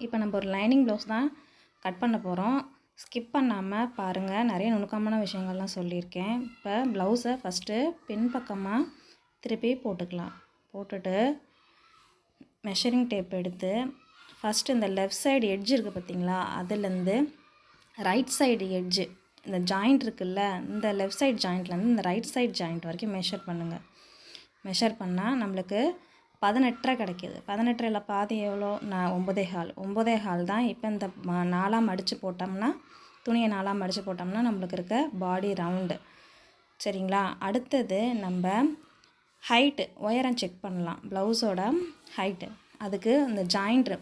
இப்போ நம்ம ஒரு லைனிங் ப்ளவுஸ் தான் கட் பண்ண போகிறோம். ஸ்கிப் பண்ணாமல் பாருங்கள், நிறைய நுணுக்கமான விஷயங்கள்லாம் சொல்லியிருக்கேன். இப்போ ப்ளவுஸை ஃபஸ்ட்டு பின்பக்கமாக திருப்பி போட்டுக்கலாம். போட்டுட்டு மெஷரிங் டேப் எடுத்து ஃபஸ்ட்டு இந்த லெஃப்ட் சைடு எட்ஜ் இருக்குது பார்த்திங்களா, அதுலேருந்து ரைட் சைடு எட்ஜு இந்த ஜாயிண்ட் இருக்குல்ல, இந்த லெஃப்ட் சைடு ஜாயிண்ட்லேருந்து இந்த ரைட் சைடு ஜாயிண்ட் வரைக்கும் மெஷர் பண்ணுங்கள். மெஷர் பண்ணால் நம்மளுக்கு 18.5 கிடைக்கிது. 18.5 பாதி எவ்வளோ? 9.25 தான். இப்போ இந்த 4ஆக மடித்து போட்டோம்னா, துணியை 4ஆக மடித்து போட்டோம்னா நம்மளுக்கு இருக்க பாடி ரவுண்டு. சரிங்களா? அடுத்தது நம்ம ஹைட்டு உயரம் செக் பண்ணலாம். ப்ளவுஸோட ஹைட்டு, அதுக்கு இந்த ஜாயிண்ட்ரு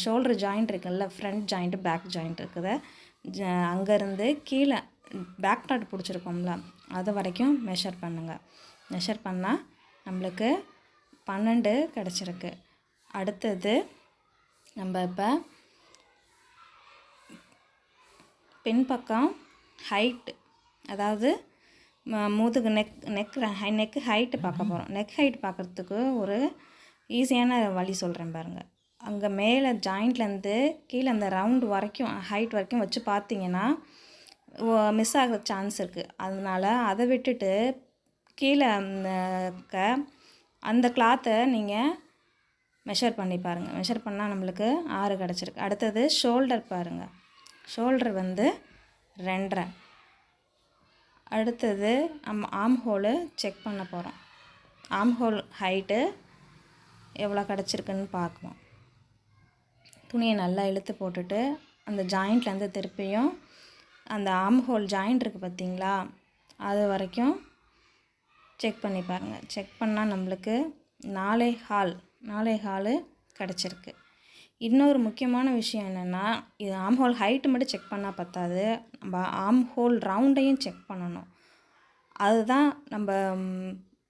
ஷோல்டர் ஜாயிண்ட் இருக்குல்ல, ஃப்ரண்ட் ஜாயிண்ட்டு பேக் ஜாயிண்ட் இருக்குது, அங்கேருந்து கீழே பேக் டாட் பிடிச்சிருக்கோம்ல, அது வரைக்கும் மெஷர் பண்ணுங்கள். மெஷர் பண்ணால் நம்மளுக்கு 12 கிடச்சிருக்கு. அடுத்தது நம்ம இப்போ பின்பக்கம் ஹைட்டு, அதாவது முதுகு நெக்கு ஹைட்டு பார்க்க போகிறோம். நெக் ஹைட் பார்க்குறதுக்கு ஒரு ஈஸியான வழி சொல்கிறேன் பாருங்கள். அங்கே மேலே ஜாயிண்ட்லேருந்து கீழே அந்த ரவுண்டு வரைக்கும் ஹைட் வரைக்கும் வச்சு பார்த்தீங்கன்னா மிஸ் ஆகிற சான்ஸ் இருக்குது. அதனால் அதை விட்டுட்டு கீழே அந்த கிளாத்தை நீங்கள் மெஷர் பண்ணி பாருங்கள். மெஷர் பண்ணால் நம்மளுக்கு 6 கிடச்சிருக்கு. அடுத்தது ஷோல்டர் பாருங்கள். ஷோல்டர் 2.5. அடுத்தது நம்ம ஆம் ஹோலு செக் பண்ண போகிறோம். ஆம் ஹோல் ஹைட்டு எவ்வளோ கிடச்சிருக்குன்னு பார்க்கணும். துணியை நல்லா இழுத்து போட்டுட்டு அந்த ஜாயிண்ட்லேருந்து திருப்பியும் அந்த ஆம் ஹோல் ஜாயிண்ட் இருக்குது பார்த்திங்களா, அது வரைக்கும் செக் பண்ணி பாருங்கள். செக் பண்ணால் நம்மளுக்கு 4.25 கிடச்சிருக்கு. இன்னொரு முக்கியமான விஷயம் என்னென்னா, இது ஆம் ஹோல் ஹைட்டு மட்டும் செக் பண்ணால் பத்தாது, நம்ம ஆம் ஹோல் ரவுண்டையும் செக் பண்ணணும். அதுதான் நம்ம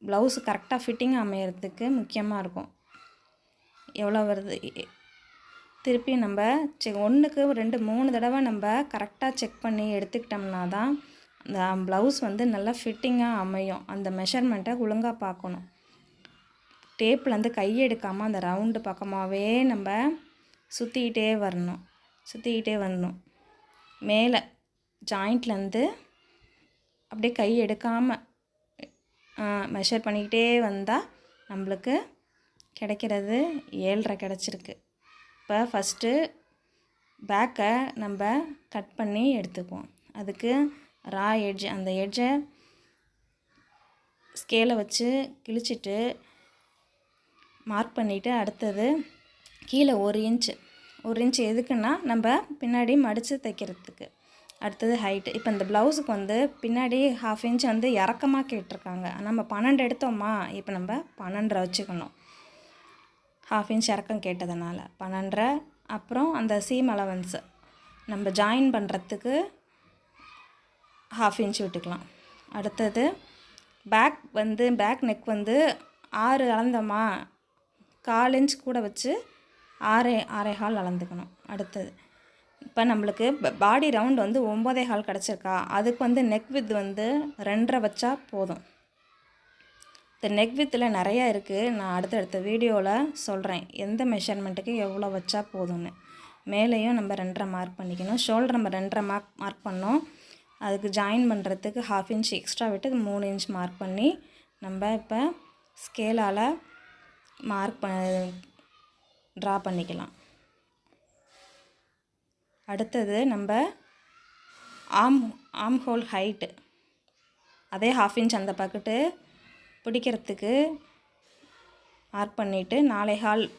ப்ளவுஸு கரெக்டாக ஃபிட்டிங் அமையறதுக்கு முக்கியமாக இருக்கும். எவ்வளோ வருது திருப்பி நம்ம 1க்கு 2 3 தடவை நம்ம கரெக்டாக செக் பண்ணி எடுத்துக்கிட்டோம்னா தான் அந்த ப்ளவுஸ் நல்லா ஃபிட்டிங்காக அமையும். அந்த மெஷர்மெண்ட்டை ஒழுங்காக பார்க்கணும். டேப்லேருந்து கையை எடுக்காமல் அந்த ரவுண்டு பக்கமாகவே நம்ம சுற்றிக்கிட்டே வரணும். மேலே ஜாயிண்ட்லேருந்து அப்படியே கை எடுக்காமல் மெஷர் பண்ணிக்கிட்டே வந்தால் நம்மளுக்கு கிடைக்கிறது 7.5 கிடச்சிருக்கு. இப்போ ஃபஸ்ட்டு பேக்கை நம்ம கட் பண்ணி எடுத்துக்குவோம். அதுக்கு ரா எட்ஜ், அந்த எட்ஜை ஸ்கேலை வச்சு கிழிச்சிட்டு மார்க் பண்ணிவிட்டு, அடுத்தது கீழே 1 இன்ச் எதுக்குன்னா நம்ம பின்னாடி மடித்து தைக்கிறதுக்கு. அடுத்தது ஹைட்டு. இப்போ இந்த ப்ளவுஸுக்கு பின்னாடி 1/2 இன்ச் இறக்கமாக கேட்டிருக்காங்க. நம்ம 12 எடுத்தோமா, இப்போ நம்ம 12.5 வச்சுக்கணும். 1/2 இன்ச் இறக்கம் கேட்டதுனால 12.5. அப்புறம் அந்த சீம் அலவன்ஸு நம்ம ஜாயின் பண்ணுறதுக்கு 1/2 இன்ச் விட்டுக்கலாம். அடுத்தது பேக் நெக் 6 அளந்தோமா, 1/4 இன்ச் கூட வச்சு 6.25 அளந்துக்கணும். அடுத்தது இப்போ நம்மளுக்கு பாடி ரவுண்ட் 9.25 கிடச்சிருக்கா, அதுக்கு நெக் வித் 2.5 வச்சா போதும். இந்த நெக் வித்தில் நிறையா இருக்குது. நான் அடுத்தடுத்த வீடியோவில் சொல்கிறேன் எந்த மெஷர்மெண்ட்டுக்கு எவ்வளோ வச்சா போதும்னு. மேலேயும் நம்ம 2.5 மார்க் பண்ணிக்கணும். ஷோல்டர் நம்ம 2.5 மார்க் பண்ணோம். அதுக்கு ஜாயின் பண்ணுறதுக்கு 1/2 இன்ச் எக்ஸ்ட்ரா விட்டு 3 இன்ச் மார்க் பண்ணி நம்ம இப்போ ஸ்கேலால் ட்ரா பண்ணிக்கலாம். அடுத்தது நம்ம ஆம் ஹோல் ஹைட்டு, அதே 1/2 இன்ச் அந்த பக்கெட்டு பிடிக்கிறதுக்கு மார்க் பண்ணிவிட்டு 4.25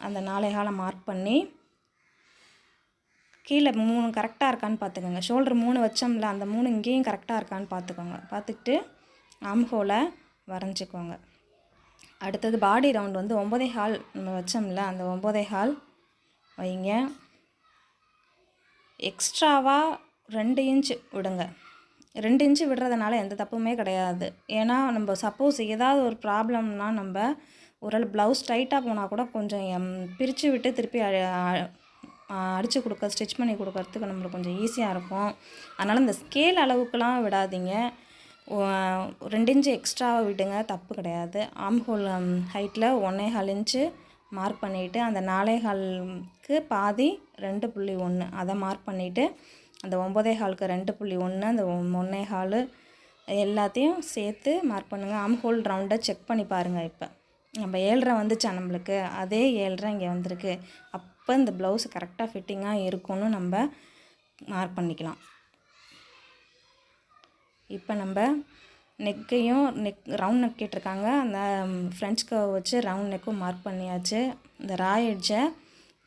அந்த 4.25 மார்க் பண்ணி கீழே 3 கரெக்டாக இருக்கான்னு பார்த்துக்கோங்க. ஷோல்டர் 3 வச்சோம்ல, அந்த 3 இங்கேயும் கரெக்டாக இருக்கான்னு பார்த்துக்கோங்க. பார்த்துக்கிட்டு ஆம் ஹோலை வரைஞ்சிக்கோங்க. அடுத்தது பாடி ரவுண்ட் 9.25 நம்ம வச்சோம்ல, அந்த 9.25 வைங்க. எக்ஸ்ட்ராவாக 2 இன்ச் விடுங்க. 2 இன்ச்சு விடுறதுனால எந்த தப்புமே கிடையாது. ஏன்னா நம்ம சப்போஸ் ஏதாவது ஒரு ப்ராப்ளம்னா நம்ம ஒரு ப்ளவுஸ் டைட்டாக போனால் கூட கொஞ்சம் பிரித்து விட்டு திருப்பி அடித்து ஸ்டிச் பண்ணி கொடுக்கறதுக்கு நம்மளுக்கு கொஞ்சம் ஈஸியாக இருக்கும். அதனால் இந்த ஸ்கேல் அளவுக்குலாம் விடாதீங்க. 2 இன்ச்சு எக்ஸ்ட்ராவாக விடுங்க, தப்பு கிடையாது. ஆம் ஹோல் ஹைட்டில் 1.25 இன்ச்சு மார்க் பண்ணிவிட்டு அந்த 4.25க்கு பாதி 2.1 அதை மார்க் பண்ணிவிட்டு அந்த 9.25க்கு 2.1 அந்த 1.25 எல்லாத்தையும் சேர்த்து மார்க் பண்ணுங்கள். ஆம் ஹோல் ரவுண்டை செக் பண்ணி பாருங்கள். இப்போ நம்ம 7.5 வந்துச்சா நம்மளுக்கு, அதே 7.5 இங்கே வந்திருக்கு. அப்போ இந்த ப்ளவுஸ் கரெக்டாக ஃபிட்டிங்காக இருக்கும்னு நம்ம மார்க் பண்ணிக்கலாம். இப்போ நம்ம நெக்கையும் ரவுண்ட் நெக் கேட்டிருக்காங்க. அந்த ஃப்ரெஞ்ச் கர்வ் வச்சு ரவுண்ட் நெக்கும் மார்க் பண்ணியாச்சு. இந்த ரா எட்ஜை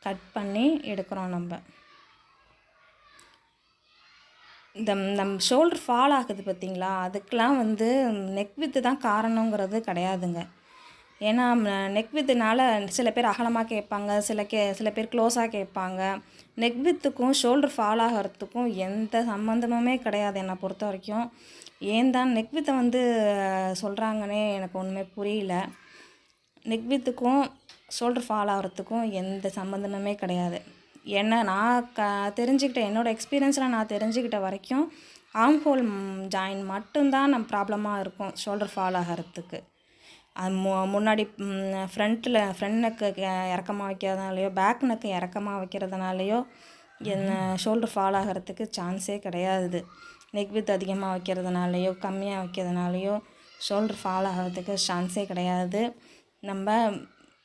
கட் பண்ணி எடுக்கிறோம். நம்ம ஷோல்டர் ஃபால் ஆகுது பார்த்திங்களா, அதுக்கெலாம் நெக் வித்து தான் காரணங்கிறது கிடையாதுங்க. ஏன்னா நெக் வித்துனால சில பேர் அகலமாக கேட்பாங்க, சில பேர் க்ளோஸாக கேட்பாங்க. நெக் வித்துக்கும் ஷோல்டர் ஃபால் ஆகிறதுக்கும் எந்த சம்மந்தமுமே கிடையாது என்னை பொறுத்த வரைக்கும். ஏன் தான் நெக் வித்தை சொல்கிறாங்கன்னே எனக்கு ஒன்றுமே புரியல. நெக் வித்துக்கும் ஷோல்டர் ஃபால் ஆகிறதுக்கும் எந்த சம்மந்தமுமே கிடையாது. ஏன்னா நான் தெரிஞ்சுக்கிட்ட என்னோடய எக்ஸ்பீரியன்ஸில் நான் தெரிஞ்சுக்கிட்ட வரைக்கும் ஆர்ம் ஹோல் ஜாயின் மட்டும்தான் ப்ராப்ளமாக இருக்கும் ஷோல்டர் ஃபால் ஆகிறதுக்கு. அது முன்னாடி ஃப்ரண்ட் நெக்கு இறக்கமாக வைக்கிறதுனாலையோ பேக் நெக்கு இறக்கமாக வைக்கிறதுனாலையோ ஷோல்டர் ஃபால் ஆகிறதுக்கு சான்ஸே கிடையாது. நெக் வித் அதிகமாக வைக்கிறதுனாலையோ கம்மியாக வைக்கிறதுனாலையோ ஷோல்டர் ஃபால் ஆகிறதுக்கு சான்ஸே கிடையாது. நம்ம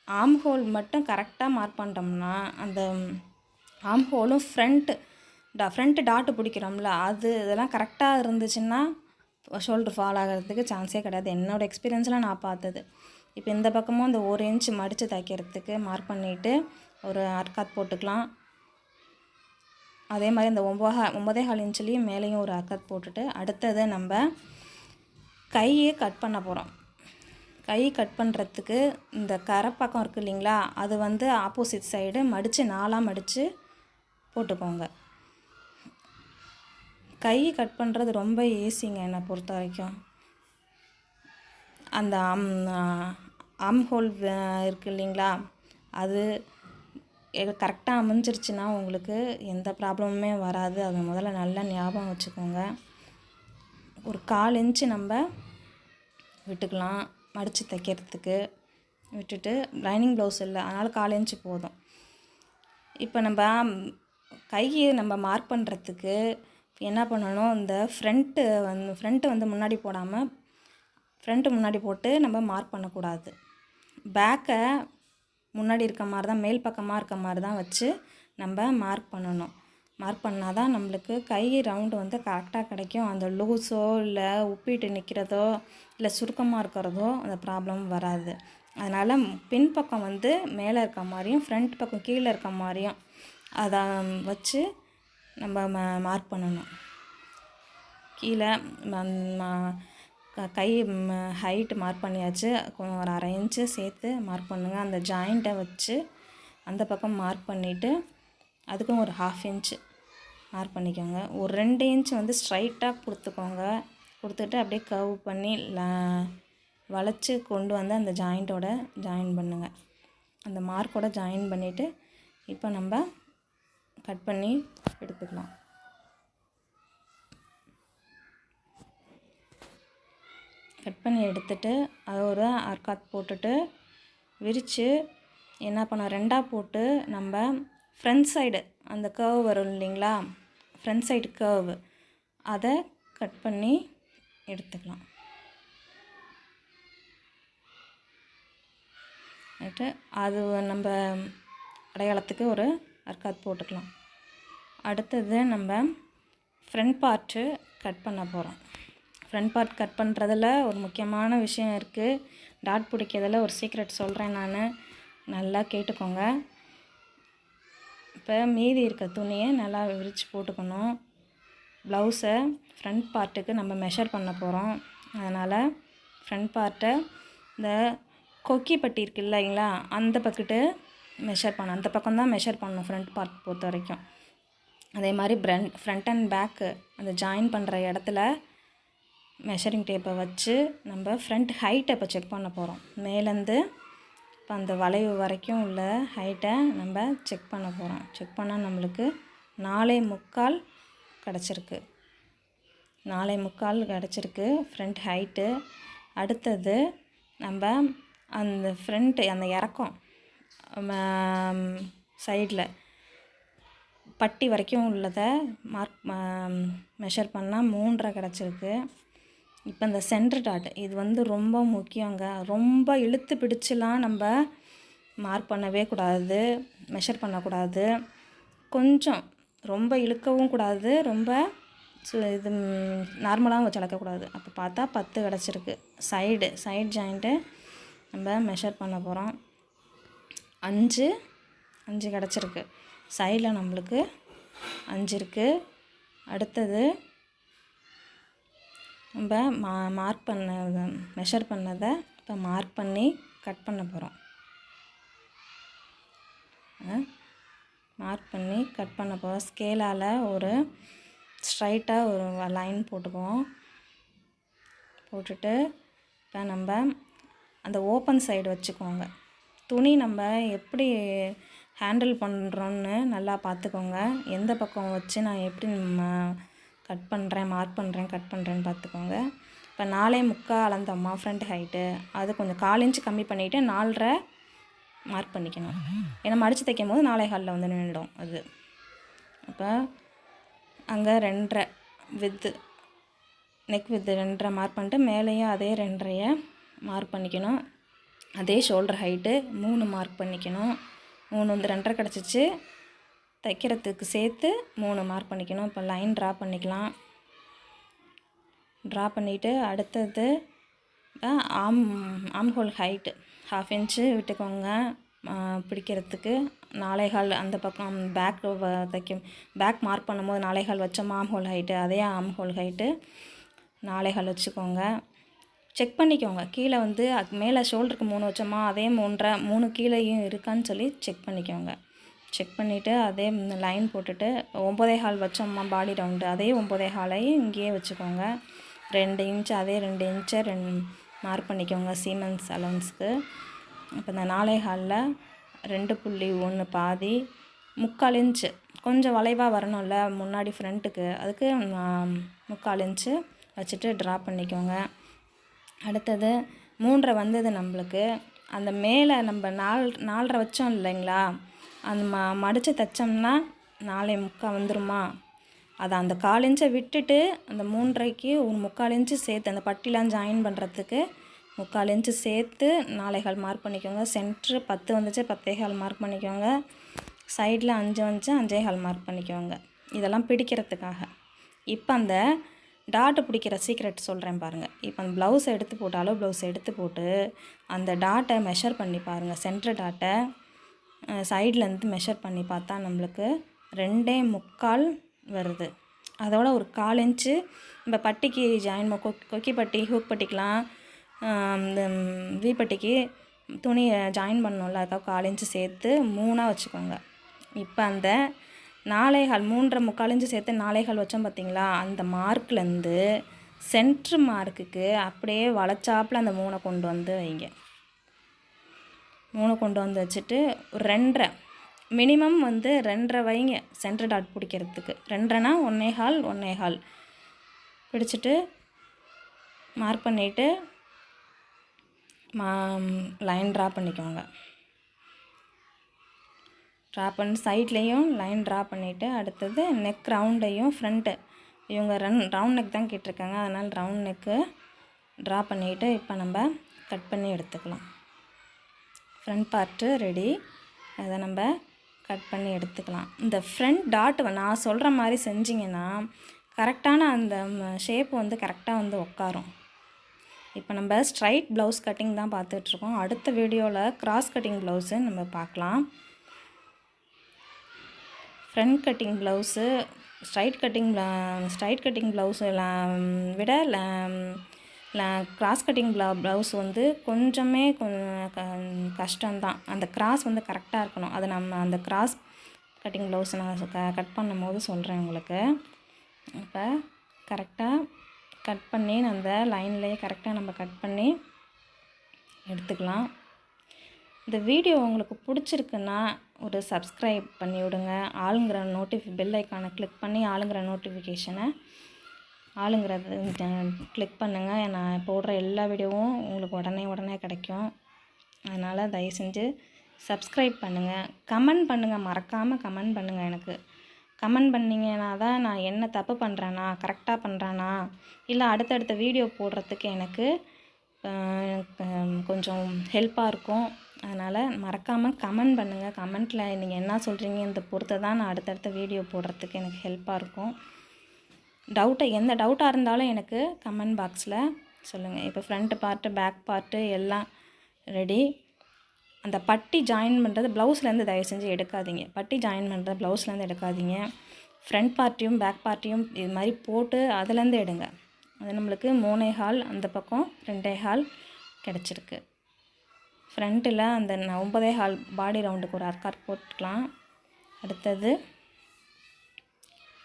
ஆர்ம் ஹோல் மட்டும் கரெக்டாக மார்க் பண்ணிட்டோம்னா அந்த ஆர்ம் ஹோலும் ஃப்ரண்ட்டு டாட்டு பிடிக்கிறோம்ல, இதெல்லாம் கரெக்டாக இருந்துச்சுன்னா ஷோல்டர் ஃபால் ஆகிறதுக்கு சான்ஸே கிடையாது. என்னோடய எக்ஸ்பீரியன்ஸில் நான் பார்த்தது. இப்போ இந்த பக்கமும் இந்த 1 இன்ச் மடித்து தைக்கிறதுக்கு மார்க் பண்ணிவிட்டு ஒரு அர்க்காத் போட்டுக்கலாம். அதே மாதிரி இந்த 9.25 இன்ச்லேயும் மேலேயும் ஒரு அர்க்காத் போட்டுட்டு அடுத்தது நம்ம கையை கட் பண்ண போகிறோம். கை கட் பண்ணுறதுக்கு இந்த கரைப்பக்கம் இருக்குது இல்லைங்களா, அது ஆப்போசிட் சைடு மடித்து 4ஆக மடித்து போட்டுக்கோங்க. கை கட் பண்ணுறது ரொம்ப ஈஸிங்க என்னை பொறுத்த வரைக்கும். அந்த ஆர்ம் ஹோல் இருக்குது இல்லைங்களா, அது கரெக்டாக அமைஞ்சிருச்சுன்னா உங்களுக்கு எந்த ப்ராப்ளமுமே வராது. அதை முதல்ல நல்லா ஞாபகம் வச்சுக்கோங்க. ஒரு 1/4 இன்ச்சு நம்ம விட்டுக்கலாம் மடித்து தைக்கிறதுக்கு. விட்டுட்டு லைனிங் ப்ளவுஸ் இல்லை, அதனால் 1/4 இன்ச்சு போதும். இப்போ நம்ம கையை நம்ம மார்க் பண்ணுறதுக்கு என்ன பண்ணணும், இந்த ஃப்ரண்ட்டு முன்னாடி போடாமல் முன்னாடி போட்டு நம்ம மார்க் பண்ணக்கூடாது. பேக்கை முன்னாடி இருக்க மாதிரி தான், மேல் பக்கமாக இருக்க மாதிரி தான் வச்சு நம்ம மார்க் பண்ணணும். மார்க் பண்ணால் தான் நம்மளுக்கு கை ரவுண்டு கரெக்டாக கிடைக்கும். அந்த லூஸோ இல்லை உப்பிட்டு நிற்கிறதோ இல்லை சுருக்கமாக இருக்கிறதோ அந்த ப்ராப்ளம் வராது. அதனால் பின்பக்கம் மேலே இருக்க மாதிரியும் ஃப்ரண்ட் பக்கம் கீழே இருக்க மாதிரியும் அதை வச்சு நம்ம மார்க் பண்ணணும். கீழே கை ஹைட்டு மார்க் பண்ணியாச்சு. ஒரு 1/2 இன்ச்சு சேர்த்து மார்க் பண்ணுங்கள். அந்த ஜாயிண்ட்டை வச்சு அந்த பக்கம் மார்க் பண்ணிவிட்டு அதுக்கும் ஒரு 1/2 இன்ச்சு மார்க் பண்ணிக்கோங்க. ஒரு 2 இன்ச் ஸ்ட்ரைட்டாக கொடுத்துக்கோங்க. கொடுத்துட்டு அப்படியே கர்வ் பண்ணி வளைச்சி கொண்டு அந்த ஜாயிண்ட்டோட ஜாயின் பண்ணுங்கள். அந்த மார்க்கோட ஜாயின் பண்ணிவிட்டு இப்போ நம்ம கட் பண்ணி எடுத்துக்கலாம். கட் பண்ணி எடுத்துட்டு அதை ஒரு அர்க்காத் போட்டுட்டு விரித்து என்ன பண்ணோம், 2ஆக போட்டு நம்ம ஃப்ரண்ட் சைடு அந்த கர்வ் வரும் இல்லைங்களா, ஃப்ரண்ட் சைடு கர்வ் அதை கட் பண்ணி எடுத்துக்கலாம். ரைட்டு, அது நம்ம அடையாளத்துக்கு ஒரு அர்க்காத் போட்டுக்கலாம். அடுத்தது நம்ம ஃப்ரண்ட் பார்ட்டு கட் பண்ண போகிறோம். ஃப்ரண்ட் பார்ட் கட் பண்ணுறதுல ஒரு முக்கியமான விஷயம் இருக்குது. டாட் பிடிக்கிறதுல ஒரு சீக்ரெட் சொல்கிறேன் நான், நல்லா கேட்டுக்கோங்க. இப்போ மீதி இருக்க துணியை நல்லா விரித்து போட்டுக்கணும். ப்ளவுஸை ஃப்ரண்ட் பார்ட்டுக்கு நம்ம மெஷர் பண்ண போகிறோம். அதனால் ஃப்ரண்ட் பார்ட்டை இந்த கொக்கி பட்டி இருக்குது இல்லைங்களா, அந்த பக்கத்து மெஷர் பண்ணணும். அந்த பக்கம் தான் மெஷர் பண்ணணும் ஃப்ரண்ட் பார்ட் பொறுத்த வரைக்கும். அதே மாதிரி ஃப்ரண்ட் அண்ட் பேக்கு அந்த ஜாயின் பண்ணுற இடத்துல மெஷரிங் டேப்பை வச்சு நம்ம ஃப்ரண்ட் ஹைட்டை இப்போ செக் பண்ண போகிறோம். மேலேருந்து இப்போ அந்த வளைவு வரைக்கும் உள்ள ஹைட்டை நம்ம செக் பண்ண போகிறோம். செக் பண்ணால் நம்மளுக்கு 4.25 கிடச்சிருக்கு. 4.25 கிடச்சிருக்கு ஃப்ரண்ட் ஹைட்டு. அடுத்தது நம்ம அந்த ஃப்ரண்ட்டு அந்த இறக்கம் சைடில் பட்டி வரைக்கும் உள்ளதை மெஷர் பண்ணால் 3.5 கிடச்சிருக்கு. இப்போ இந்த சென்டர் டாட் இது வந்து ரொம்ப முக்கியங்க. ரொம்ப இழுத்து பிடிச்சிலாம் நம்ம மார்க் பண்ணவே கூடாது, மெஷர் பண்ணக்கூடாது. கொஞ்சம் ரொம்ப இழுக்கவும் கூடாது, ரொம்ப இது நார்மலாகவும் வச்சு அளக்கக்கூடாது. அப்போ பார்த்தா 10 கிடச்சிருக்கு. சைடு ஜாயிண்ட்டு நம்ம மெஷர் பண்ண போகிறோம். 5 கிடச்சிருக்கு. சைடில் நம்மளுக்கு 5 இருக்குது. அடுத்தது நம்ம மார்க் பண்ண மெஷர் பண்ணதை இப்போ மார்க் பண்ணி கட் பண்ண போகிறோம். மார்க் பண்ணி கட் பண்ண போகிறோம். ஸ்கேலால் ஒரு ஸ்ட்ரைட்டாக ஒரு லைன் போட்டுக்குவோம். போட்டுட்டு இப்போ நம்ம அந்த ஓப்பன் சைடு வச்சுக்கோங்க. துணி நம்ம எப்படி ஹேண்டில் பண்ணுறோன்னு நல்லா பார்த்துக்கோங்க. எந்த பக்கம் வச்சு நான் எப்படி கட் பண்ணுறேன், மார்க் பண்ணுறேன், கட் பண்ணுறேன்னு பார்த்துக்கோங்க. இப்போ 4.25 அளந்தோம்மா ஃப்ரண்ட் ஹைட்டு, அது கொஞ்சம் 1/4 இன்ச்சு கம்மி பண்ணிவிட்டு 4.5 மார்க் பண்ணிக்கணும். ஏன்னா மடித்து தைக்கும் போது 4.25 வந்து நின்றுடும் அது. இப்போ அங்கே 2.5 வித்து நெக் வித்து 2.5 மார்க் பண்ணிட்டு மேலேயும் அதே 2.5 மார்க் பண்ணிக்கணும். அதே ஷோல்டர் ஹைட்டு 3 மார்க் பண்ணிக்கணும். 3 வந்து 2.5 கிடச்சிச்சு. தைக்கிறதுக்கு சேர்த்து 3 மார்க் பண்ணிக்கணும். இப்போ லைன் ட்ரா பண்ணிக்கலாம். ட்ரா பண்ணிவிட்டு அடுத்தது ஆம் ஹோல் ஹைட்டு 1/2 இன்ச்சு விட்டுக்கோங்க. பிடிக்கிறதுக்கு 4.25 அந்த பக்கம் பேக் மார்க் பண்ணும்போது 4.25 வச்சோம் ஆம் ஹோல் ஹைட்டு. அதே ஆம் ஹோல் ஹைட்டு 4.25 வச்சுக்கோங்க. செக் பண்ணிக்கோங்க. கீழே வந்து மேலே ஷோல்டருக்கு 3 வச்சோமா, அதே 3 கீழேயும் இருக்கான்னு சொல்லி செக் பண்ணிக்கோங்க. செக் பண்ணிவிட்டு அதே லைன் போட்டுட்டு 9.25 வச்சோம்மா பாடி ரவுண்டு, அதே 9.25 இங்கேயே வச்சுக்கோங்க. 2 இன்ச்சு அதே 2 இன்ச்சை மார்க் பண்ணிக்கோங்க சீமென்ஸ் அலவன்ஸ்க்கு. இப்போ இந்த 4.25ல் 2.1 பாதி 3/4 இன்ச்சு கொஞ்சம் வளைவாக வரணும்ல முன்னாடி ஃப்ரண்ட்டுக்கு, அதுக்கு 3/4 இன்ச்சு வச்சுட்டு ட்ரா பண்ணிக்கோங்க. அடுத்தது 3.5 வந்தது நம்மளுக்கு. அந்த மேலே நம்ம 4.5 வச்சோம் இல்லைங்களா, அந்த மடித்து தைச்சோம்னா 4.25 வந்துடுமா. அதை அந்த 1/4 இன்ச்சை விட்டுட்டு அந்த 3.5க்கு ஒரு 3/4 இன்ச்சு சேர்த்து அந்த பட்டிலாம் ஜாயின் பண்ணுறதுக்கு 3/4 இன்ச்சு சேர்த்து 4.25 மார்க் பண்ணிக்கோங்க. சென்ட்ரு 10 வந்துச்சு, 10.25 மார்க் பண்ணிக்கோங்க. சைடில் 5 வந்துச்சு, 5.25 மார்க் பண்ணிக்கோங்க. இதெல்லாம் பிடிக்கிறதுக்காக. இப்போ அந்த டாட்டு பிடிக்கிற சீக்ரெட் சொல்கிறேன் பாருங்கள். இப்போ அந்த ப்ளவுஸை எடுத்து போட்டு அளவு ப்ளவுஸை எடுத்து போட்டு அந்த டாட்டை மெஷர் பண்ணி பாருங்கள். சென்ட்ரு டாட்டை சைட்லேருந்து மெஷர் பண்ணி பார்த்தா நம்மளுக்கு 2.25 வருது. அதோட ஒரு 1/4 இன்ச்சு நம்ம பட்டிக்கு ஜாயின் கொக்கி பட்டி ஹூக் பட்டிக்கெலாம் இந்த வீப்பட்டிக்கு துணியை ஜாயின் பண்ணோம்ல, அதுக்காக 1/4 இன்ச்சு சேர்த்து 3ஆக வச்சுக்கோங்க. இப்போ அந்த 4.25 3.25 இன்ச்சு சேர்த்து 4.25 வச்சோம் பார்த்தீங்களா, அந்த மார்க்லேருந்து சென்ட்ரு மார்க்குக்கு அப்படியே வளைச்சாப்பில் அந்த 3 கொண்டு வந்து வைங்க. 3 கொண்டு வந்து வச்சுட்டு ஒரு 2.5 மினிமம் வந்து 2.5 வைங்க சென்ட்ரு டாட் பிடிக்கிறதுக்கு. 2.5னா 1.25 பிடிச்சிட்டு மார்க் பண்ணிவிட்டு லைன் ட்ரா பண்ணிக்கோங்க. ட்ரா பண்ணி சைட்லேயும் லைன் ட்ரா பண்ணிவிட்டு அடுத்தது நெக் ரவுண்டையும் ஃப்ரண்ட்டு இவங்க ரவுண்ட் நெக் தான் கேட்டிருக்காங்க, அதனால் ரவுண்ட் நெக்கு ட்ரா பண்ணிவிட்டு இப்போ நம்ம கட் பண்ணி எடுத்துக்கலாம். ஃப்ரண்ட் பார்ட்டு ரெடி, அதை நம்ம கட் பண்ணி எடுத்துக்கலாம். இந்த ஃப்ரண்ட் டாட் நான் சொல்கிற மாதிரி செஞ்சிங்கன்னா கரெக்டான அந்த ஷேப் வந்து கரெக்டாக வந்து உட்காரும். இப்போ நம்ம ஸ்ட்ரைட் ப்ளவுஸ் கட்டிங் தான் பார்த்துட்ருக்கோம். அடுத்த வீடியோவில் கிராஸ் கட்டிங் ப்ளவுஸு நம்ம பார்க்கலாம். Front cutting blouse straight cutting blouse விட கிராஸ் கட்டிங் ப்ளவுஸ் வந்து கொஞ்சமே கஷ்டம்தான். அந்த கிராஸ் வந்து கரெக்டாக இருக்கணும். அது நம்ம அந்த கிராஸ் கட்டிங் ப்ளவுஸ் நான் கட் பண்ணும் போது சொல்கிறேன் உங்களுக்கு. இப்போ கரெக்டாக கட் பண்ணி அந்த லைன்லேயே கரெக்டாக நம்ம கட் பண்ணி எடுத்துக்கலாம். இந்த வீடியோ உங்களுக்கு பிடிச்சிருக்குன்னா ஒரு சப்ஸ்கிரைப் பண்ணி விடுங்க. ஆளுங்கிற பெல் ஐக்கானை கிளிக் பண்ணி ஆளுங்கிற நோட்டிஃபிகேஷனை ஆளுங்கிறது கிளிக் பண்ணுங்கள். நான் போடுற எல்லா வீடியோவும் உங்களுக்கு உடனே கிடைக்கும். அதனால் தயவு செஞ்சு சப்ஸ்கிரைப் பண்ணுங்கள், கமெண்ட் பண்ணுங்கள், மறக்காமல் கமெண்ட் பண்ணுங்கள். எனக்கு கமெண்ட் பண்ணிங்கன்னா தான் நான் என்ன தப்பு பண்ணுறேனா, கரெக்டாக பண்ணுறேனா, இல்லை அடுத்தடுத்த வீடியோ போடுறதுக்கு எனக்கு கொஞ்சம் ஹெல்ப்பாக இருக்கும். அதனால் மறக்காமல் கமெண்ட் பண்ணுங்கள். கமெண்ட்டில் நீங்கள் என்ன சொல்கிறீங்கன்றத பொறுத்து தான் நான் அடுத்தடுத்த வீடியோ போடுறதுக்கு எனக்கு ஹெல்ப்பாக இருக்கும். எந்த டவுட்டாக இருந்தாலும் எனக்கு கமெண்ட் பாக்ஸில் சொல்லுங்கள். இப்போ ஃப்ரண்ட் பார்ட்டு, பேக் பார்ட்டு எல்லாம் ரெடி. அந்த பட்டி ஜாயின் பண்ணுறது ப்ளவுஸ்லேருந்து தயவு செஞ்சு எடுக்காதீங்க. பட்டி ஜாயின் பண்ணுறது ப்ளவுஸ்லேருந்து எடுக்காதீங்க. ஃப்ரண்ட் பார்ட்டையும் பேக் பார்ட்டையும் இது மாதிரி போட்டு அதுலேருந்து எடுங்க. அது நம்மளுக்கு 3.25, அந்த பக்கம் 2.25 கிடச்சிருக்கு. ஃப்ரண்ட்டில் அந்த 9.25 பாடி ரவுண்டுக்கு ஒரு அர்க்கார் போட்டுக்கலாம். அடுத்தது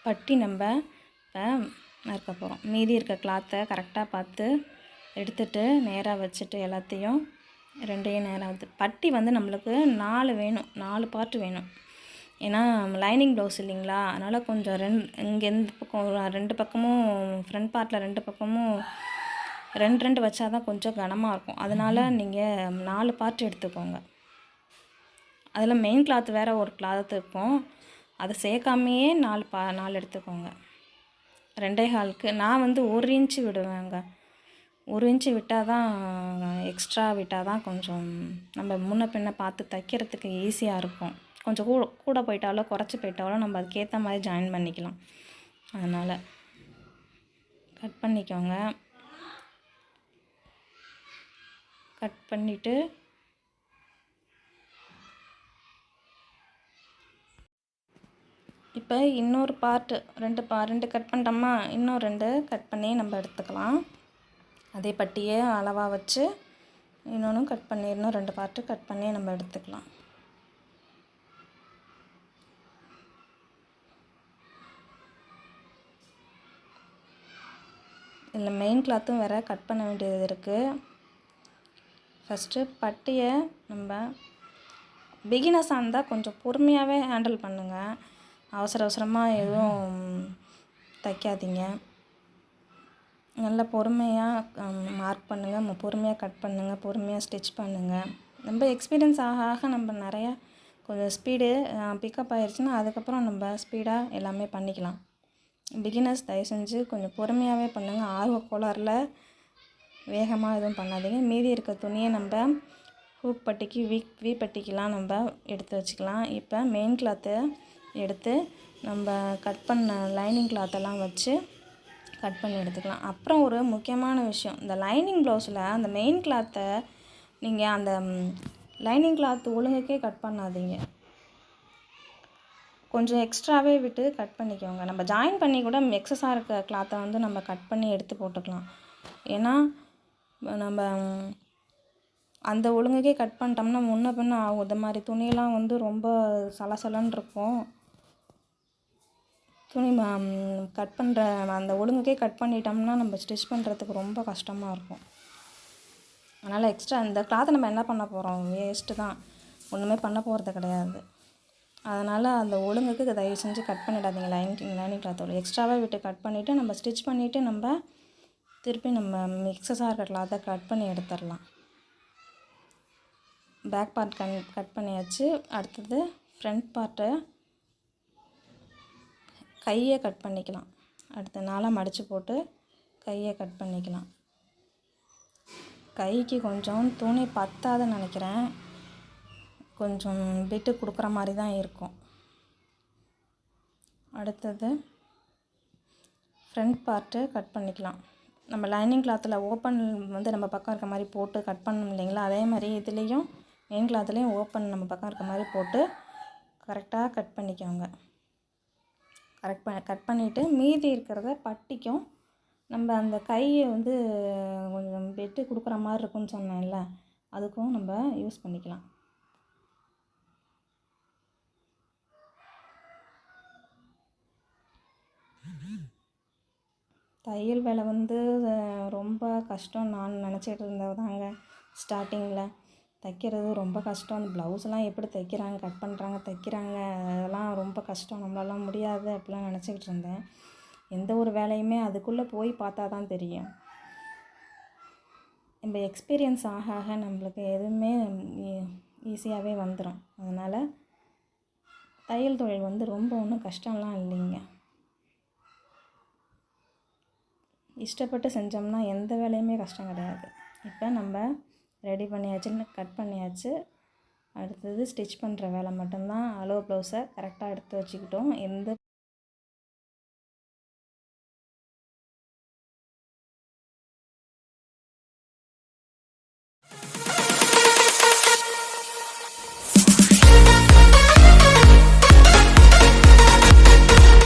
பட்டி நம்ம இப்போ நறுக்க போகிறோம். மீதி இருக்க கிளாத்தை கரெக்டாக பார்த்து எடுத்துகிட்டு நேராக வச்சுட்டு எல்லாத்தையும் ரெண்டையும் நேராக வந்து பட்டி வந்து நம்மளுக்கு 4 வேணும், 4 பார்ட்டு வேணும். ஏன்னா லைனிங் ப்ளவுஸ் இல்லைங்களா, அதனால் கொஞ்சம் இங்கே எந்த பக்கம் 2 பக்கமும் ஃப்ரண்ட் பார்ட்டில் 2 பக்கமும் 2 வச்சா தான் கொஞ்சம் கனமாக இருக்கும். அதனால் நீங்கள் 4 பார்ட் எடுத்துக்கோங்க. அதில் மெயின் கிளாத் வேறு ஒரு கிளாத் இருக்கும், அதை சேர்க்காமையே 4 எடுத்துக்கோங்க. 2.25க்கு நான் வந்து 1 இன்ச்சு விடுவேங்க. 1 இன்ச்சு விட்டால் தான், எக்ஸ்ட்ரா விட்டால் தான் கொஞ்சம் நம்ம முன்ன பின்ன பார்த்து தைக்கிறதுக்கு ஈஸியாக இருக்கும். கொஞ்சம் கூட போயிட்டாலோ குறைச்சி போயிட்டாலோ நம்ம அதுக்கேற்ற மாதிரி ஜாயின் பண்ணிக்கலாம். அதனால் கட் பண்ணிக்கோங்க. கட் பண்ணிவிட்டு இப்போ இன்னொரு பார்ட்டு 2 கட் பண்ணிட்டோமா, இன்னும் 2 கட் பண்ணி நம்ம எடுத்துக்கலாம். அதே பட்டியே அளவாக வச்சு இன்னொன்று கட் பண்ணி இன்னும் 2 பார்ட்டு கட் பண்ணி நம்ம எடுத்துக்கலாம். இதில் மெயின் கிளாத்தும் வேறு கட் பண்ண வேண்டியது இருக்குது. ஃபஸ்ட்டு பட்டியை நம்ம பிகினர்ஸாக இருந்தால் கொஞ்சம் பொறுமையாகவே ஹேண்டில் பண்ணுங்கள். அவசரமாக எதுவும் தைக்காதீங்க. நல்லா பொறுமையாக மார்க் பண்ணுங்கள், பொறுமையாக கட் பண்ணுங்கள், பொறுமையாக ஸ்டிச் பண்ணுங்கள். நம்ம எக்ஸ்பீரியன்ஸ் ஆக ஆக நம்ம நிறையா கொஞ்சம் ஸ்பீடு பிக்கப் ஆகிடுச்சுன்னா அதுக்கப்புறம் நம்ம ஸ்பீடாக எல்லாமே பண்ணிக்கலாம். பிகினர்ஸ் தயவு செஞ்சு கொஞ்சம் பொறுமையாகவே பண்ணுங்கள். ஆர்வ கோளாறில் வேகமாக எதுவும் பண்ணாதீங்க. மீதி இருக்க துணியை நம்ம ஹூக் பட்டிக்கு வி பட்டிக்கெலாம் நம்ம எடுத்து வச்சுக்கலாம். இப்போ மெயின் கிளாத்தை எடுத்து நம்ம கட் பண்ண லைனிங் கிளாத்தெல்லாம் வச்சு கட் பண்ணி எடுத்துக்கலாம். அப்புறம் ஒரு முக்கியமான விஷயம், இந்த லைனிங் ப்ளவுஸில் அந்த மெயின் கிளாத்தை நீங்கள் அந்த லைனிங் கிளாத் ஒழுங்குக்கே கட் பண்ணாதீங்க. கொஞ்சம் எக்ஸ்ட்ராவே விட்டு கட் பண்ணிக்கோங்க. நம்ம ஜாயின் பண்ணி கூட எக்ஸஸாக இருக்க கிளாத்தை வந்து நம்ம கட் பண்ணி எடுத்து போட்டுக்கலாம். ஏன்னா நம்ம அந்த ஒழுங்குக்கே கட் பண்ணிட்டோம்னா முன்ன பின்ன ஆகும். இந்த மாதிரி துணியெல்லாம் வந்து ரொம்ப சலசலன்னு இருக்கும். துணி கட் பண்ணுற அந்த ஒழுங்குக்கே கட் பண்ணிட்டோம்னா நம்ம ஸ்டிச் பண்ணுறதுக்கு ரொம்ப கஷ்டமாக இருக்கும். அதனால் எக்ஸ்ட்ரா இந்த கிளாத்தை நம்ம என்ன பண்ண போகிறோம், வேஸ்ட்டு தான், ஒன்றுமே பண்ண போகிறது கிடையாது. அதனால் அந்த ஒழுங்குக்கு தயவு செஞ்சு கட் பண்ணிடாதீங்க. லைனிங் கிளாத்தோட எக்ஸ்ட்ராவாக விட்டு கட் பண்ணிவிட்டு நம்ம ஸ்டிச் பண்ணிவிட்டு நம்ம திருப்பி நம்ம எக்ஸஸாக இருக்க கிளாத்தை கட் பண்ணி எடுத்துடலாம். பேக் பார்ட் கட் பண்ணியாச்சு. அடுத்தது ஃப்ரண்ட் பார்ட்டை கையை கட் பண்ணிக்கலாம். அடுத்த நாளாக மடித்து போட்டு கையை கட் பண்ணிக்கலாம். கைக்கு கொஞ்சம் துணி பத்தாதுன்னு நினைக்கிறேன், கொஞ்சம் விட்டு கொடுக்குற மாதிரி தான் இருக்கும். அடுத்தது ஃப்ரண்ட் பார்ட்டு கட் பண்ணிக்கலாம். நம்ம லைனிங் கிளாத்தில் ஓப்பன் வந்து நம்ம பக்கம் இருக்க மாதிரி போட்டு கட் பண்ணணும் இல்லைங்களா, அதே மாதிரி இதுலேயும் மெயின் கிளாத்துலேயும் ஓப்பன் நம்ம பக்கம் இருக்க மாதிரி போட்டு கரெக்டாக கட் பண்ணிக்கோங்க. கட் பண்ணிவிட்டு மீதி இருக்கிறத பட்டிக்கும் நம்ம அந்த கையை வந்து கொஞ்சம் வெட்டு கொடுக்குற மாதிரி இருக்குன்னு சொன்னேன்ல, அதுக்கும் நம்ம யூஸ் பண்ணிக்கலாம். தையல் வேலை வந்து ரொம்ப கஷ்டம் நான் நினச்சிட்டு இருந்ததாங்க. ஸ்டார்டிங்கில் தைக்கிறது ரொம்ப கஷ்டம். அந்த ப்ளவுஸ்லாம் எப்படி தைக்கிறாங்க, கட் பண்ணுறாங்க, தைக்கிறாங்க, அதெல்லாம் ரொம்ப கஷ்டம், நம்மளாலாம் முடியாது அப்படிலாம் நினச்சிக்கிட்டு இருந்தேன். எந்த ஒரு வேலையுமே அதுக்குள்ளே போய் பார்த்தா தான் தெரியும். நம்ம எக்ஸ்பீரியன்ஸ் ஆக ஆக நம்மளுக்கு எதுவுமே ஈஸியாகவே வந்துடும். அதனால் தையல் தொழில் வந்து ரொம்ப ஒன்றும் கஷ்டம்லாம் இல்லைங்க. இஷ்டப்பட்டு செஞ்சோம்னா எந்த வேலையுமே கஷ்டம் கிடையாது. இப்போ நம்ம ரெடி பண்ணியாச்சுன்னு கட் பண்ணியாச்சு. அடுத்தது ஸ்டிச் பண்ணுற வேலை மட்டும்தான். அளவு ப்ளவுஸை கரெக்டாக எடுத்து வச்சுக்கிட்டோம். எந்த